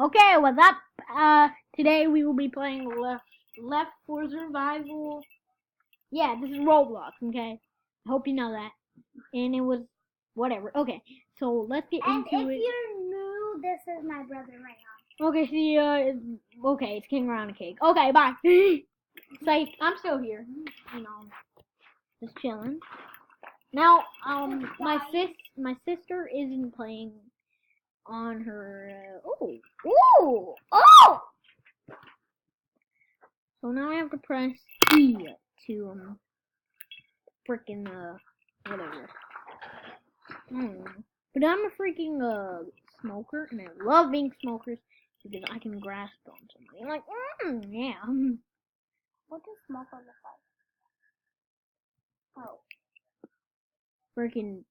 Okay, what's up? Today we will be playing Left4survival. Yeah, this is Roblox, okay? I hope you know that. And it was whatever. Okay, so let's get into it. And if you're new, this is my brother right now. Okay, see, okay, it's King Around a Cake. Okay, bye. So, I'm still here. You know, just chilling. Now, my sister isn't playing on her, oh! So now I have to press E to, freaking, whatever. But I'm a freaking, smoker, and I love being smokers because I can grasp on somebody. I'm like, yeah. What does smoker look like? Oh. Freaking,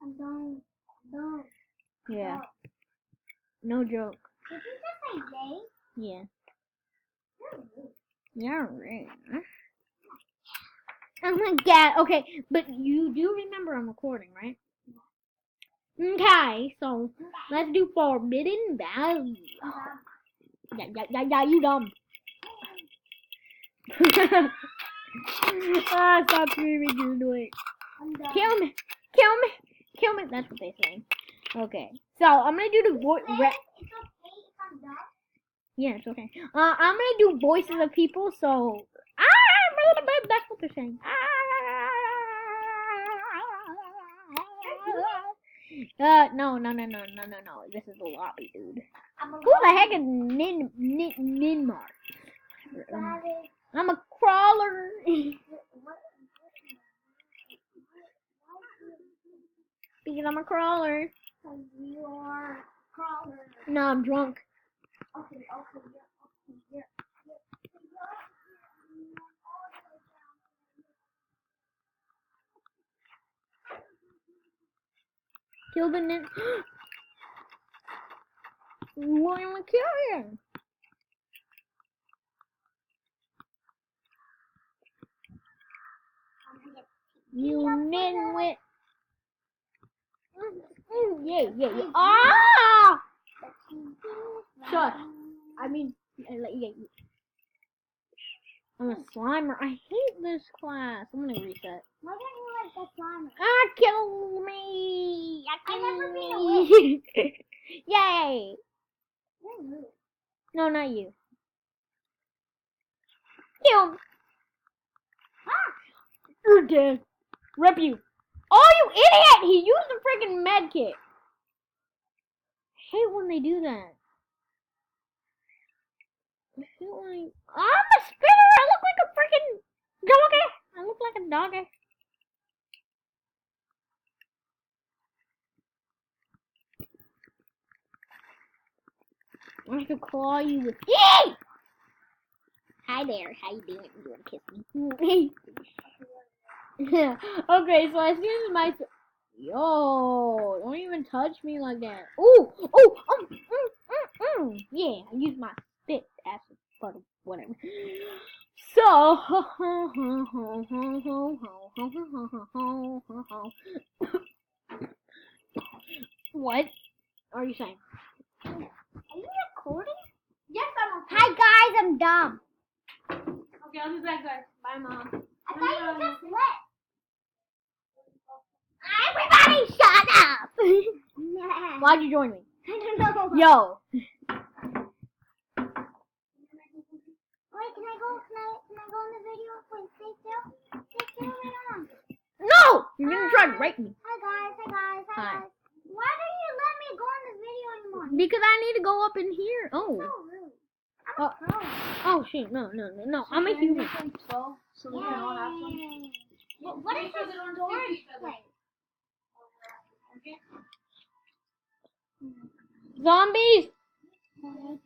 I'm done. yeah. No joke. Did you just say yay? Yeah. You're rude. Yeah, right. Oh my god, okay, but you do remember I'm recording, right? Okay, so let's do Forbidden Valley. Yeah, you dumb. Stop screaming, you do it. Kill me, that's what they say. Okay, so I'm gonna do the voice. It's okay if I'm dumb. Yeah, it's okay. I'm gonna do voices of people, so that's what they're saying. No. This is a lobby, dude. Who the heck is Ninmar? I'm a crawler. Because I'm a crawler. You are a crawler. No, I'm drunk. Okay, yeah. Kill the nin. Why am I killing? You ninwit. Yeah. Ah! Shush. I mean, yeah. I'm a slimer. I hate this class. I'm gonna reset. Why don't you like the slimer? Kill me! I never me! Yay! You're rude. No, not you. Kill me! You're dead. Rip you. Oh, you idiot! He used the freaking med kit. I hate when they do that. I'm a spinner! I look like a freaking doggy! I look like a doggy. I could claw you with. Yay! Hi there, how you doing? You wanna kiss me? Okay, so as soon as my. Yo, don't even touch me like that. Yeah, I use my spit as a butter, whatever. So, what are you saying? Are you recording? Yes, I'm okay. Hi guys, I'm dumb. Okay, I'll be back, guys. Bye, Mom. I thought you just lit. Everybody shut up! Why'd you join me? I don't know. Yo. Wait, can I go in the video? Wait, stay still. Stay still right on. No! You're gonna try to rape me. Hi guys. Hi. Why don't you let me go in the video anymore? Because I need to go up in here. So rude. I'm a pro. Oh shit, no. I'm a human. 12, so we can all have some. What is this storage place? Zombies! People.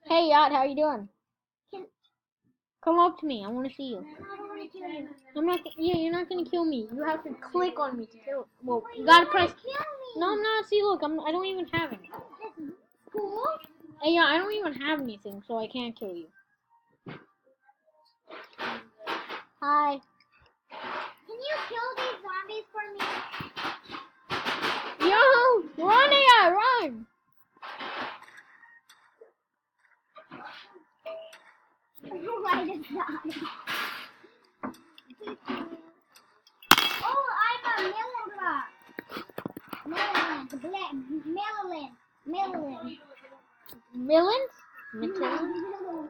Hey, Yacht, how you doing? Come up to me. I want to see you. I don't want to kill you. I'm not. Yeah, you're not gonna kill me. You have to click on me to kill. Well, you gotta press. Kill me. No, I'm not. See, look, I don't even have any. Cool. Hey, yeah, I don't even have anything, so I can't kill you. Hi. Can you kill these zombies for me? Yo, run, AI, run! Why does that? Oh, I'm a melon block. Melon. Millens? Mitillins?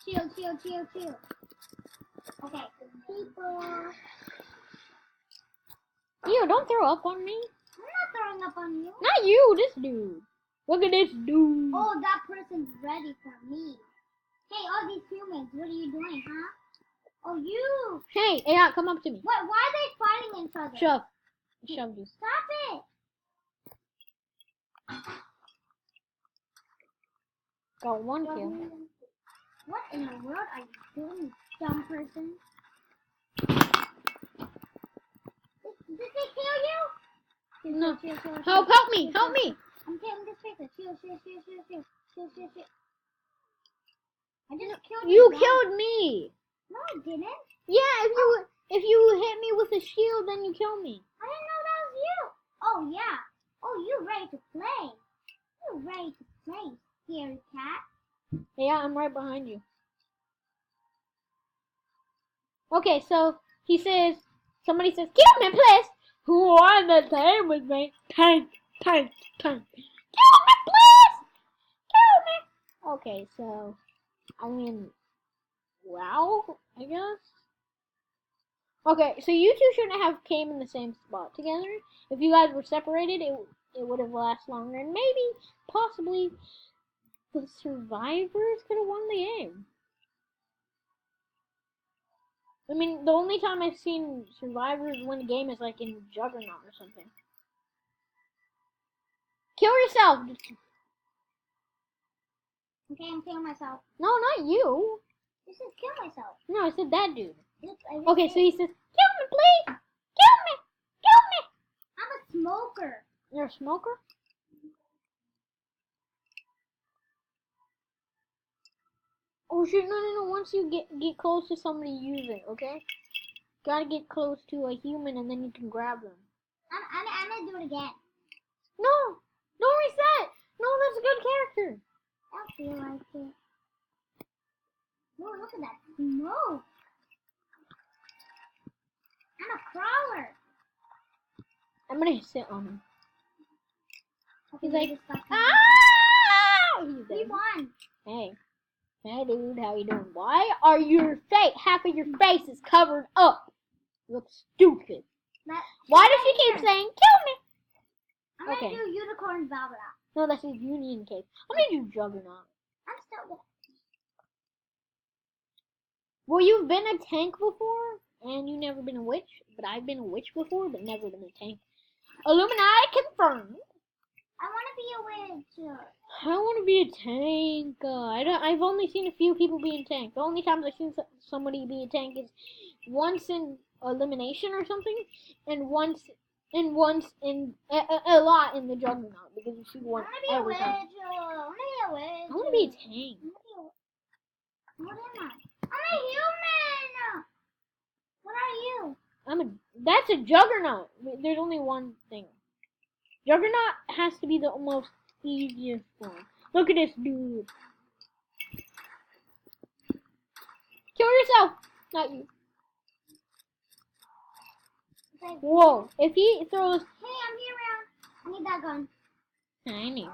Chill. Okay, people. Ew, don't throw up on me. I'm not throwing up on you. Not you, this dude. Look at this dude. Oh, that person's ready for me. Hey, all these humans, what are you doing, huh? Oh, you. Hey, AI, come up to me. What? Why are they fighting each other? Shove. I shoved you. Stop it. Got one kill. What in the world are you doing, dumb person? Did they kill you? No. Chill. Help me! Help me! I'm killing this person. Chill. I just killed You guy. killed me! No, I didn't. Yeah, if you hit me with a shield, then you kill me. I didn't know that was you. Oh, yeah. Oh, you ready to play. You ready to play, scary cat. Yeah, I'm right behind you. Okay, so somebody says, kill me, please! Who won the game with me? Tank. Kill me, please! Kill me! Okay, so, I mean, wow, I guess. Okay, so you two shouldn't have came in the same spot together. If you guys were separated, it would have lasted longer, and maybe, possibly, the survivors could have won the game. I mean, the only time I've seen survivors win the game is like in Juggernaut or something. Kill yourself! Okay, I'm killing myself. No, not you. This is kill myself. No, I said that dude. Oops, Okay, so he says, kill me, please! Kill me! I'm a smoker. You're a smoker? Oh shit, no. Once you get close to somebody, use it, okay? Gotta get close to a human and then you can grab them. I'm gonna do it again. No! Don't reset! No, that's a good character. I feel like it. No, look at that smoke. I'm a crawler. I'm gonna sit on him. Okay, He's like, just got ah! He's we dead. won. Hey dude, how you doing? Why are your half of your face is covered up? You look stupid. Why does she keep saying, kill me? I'm gonna Okay. do unicorn Valvera. No, that's his Union case. I'm gonna do Juggernaut. I'm still good. Well, you've been a tank before, and you've never been a witch, but I've been a witch before, but never been a tank. Illuminati confirmed. I want to be a witch. I want to be a tank. I've only seen a few people being tank. The only times I've seen somebody be a tank is once in elimination or something, and once in a lot in the Juggernaut because you see one I want every to be a time. witch. I want to be a witch. I want to be a tank. What am I? I'm a human. What are you? That's a Juggernaut. There's only one thing. Juggernaut has to be the most easiest one. Look at this dude. Kill yourself! Not you. Okay. Whoa. If he throws... Hey, I'm here around. I need that gun. I need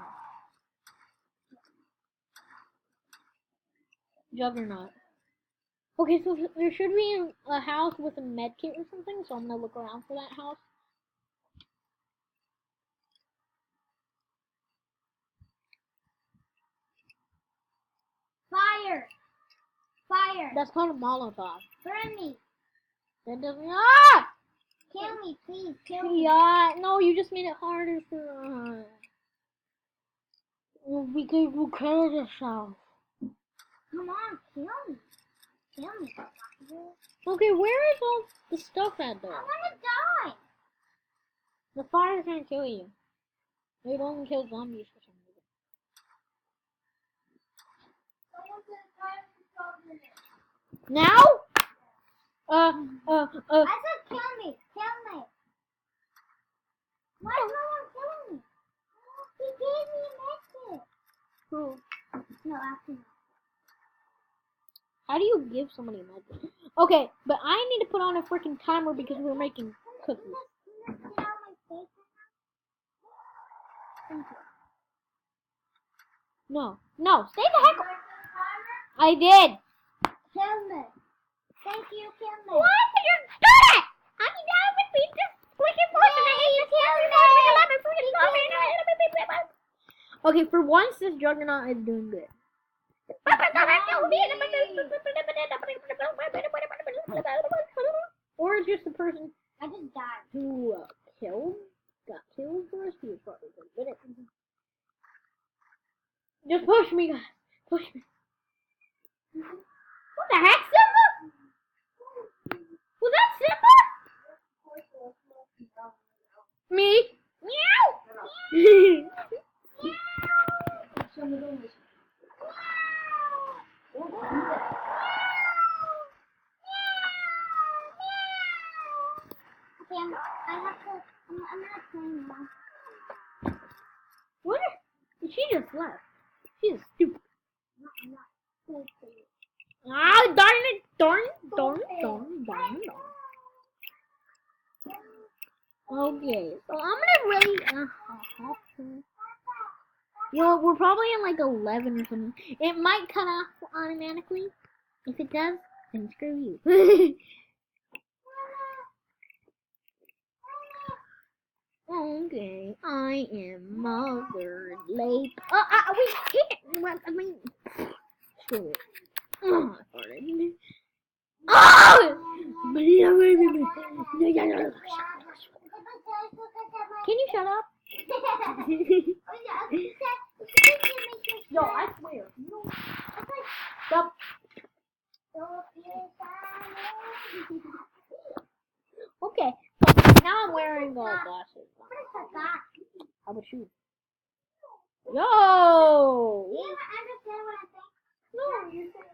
Juggernaut. Okay, so there should be a house with a medkit or something, so I'm gonna look around for that house. Fire. That's called a Molotov. Burn me. That doesn't... Ah! Kill me, please. Kill me. Yeah, no, you just made it harder for us. Well, because you killed yourself. Come on, kill me. Kill me. Okay, where is all the stuff at I'm though? gonna die. The fire can't kill you. It only kills zombies for some reason. Now? I said kill me. Kill me. Why is no one killing me? He gave me a medkit. Who? No, actually. How do you give somebody a medkit? Okay, but I need to put on a freaking timer because we're making cookies. Get out of my face. No, stay the heck. I did. Kill me. Thank you, kill me. Why did you do that? I mean, that would be just squishy voice and I hate this Okay, for once, this juggernaut is doing good. Or just the person I just died. who got killed first. He was probably good at it. Just push me, guys. Push me. What the heck, Simba? Was that Simba? Me? Meow. Okay, I'm not playing now. What? She just left. She's stupid. I'm not playing. Ah, darn it. Darn. Okay, so I'm gonna really, you know, we're probably in like 11 or something. It might cut off automatically. If it does, then screw you. Okay, I am Mother Lake. We can't. I mean, screw it. Oh, I farted. Oh! Can you shut up? No, I swear. Stop. Okay, so now I'm wearing glasses. How about you? Yo! You understand what I'm saying? No, you're saying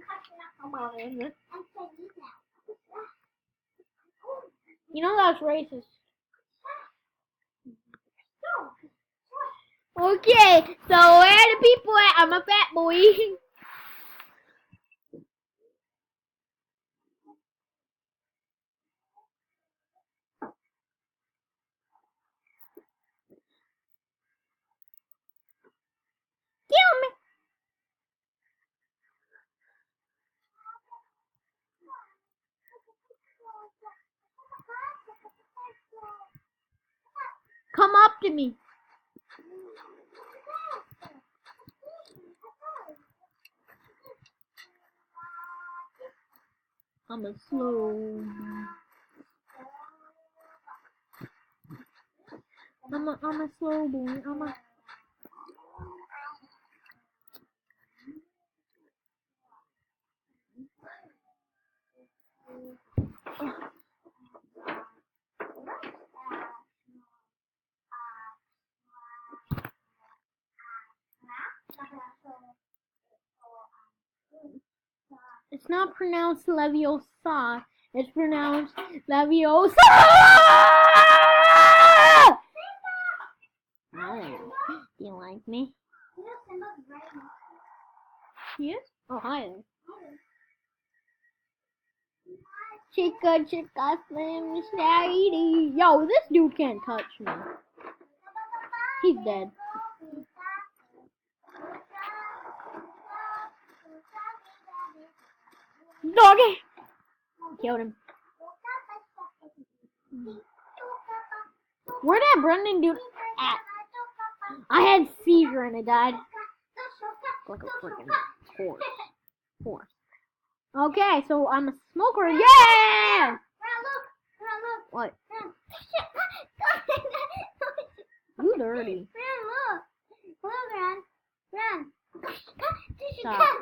come on, Andrew. I'm saying you now. You know that's racist. Okay, so where are the people at? I'm a fat boy. Kill me. Come up to me. I'm a slow. I'm a slow boy. It's not pronounced Leviosa. It's pronounced Leviosa. Oh, do you like me? Yes? Oh, hi. Chica, slim, shady. Yo, this dude can't touch me. He's dead. Doggy! Killed him. Where that Brendan dude at? I had seizure and it died. Like a freaking horse. Okay, so I'm a smoker. Yeah! Look. What? You dirty. Look, Ran. Stop.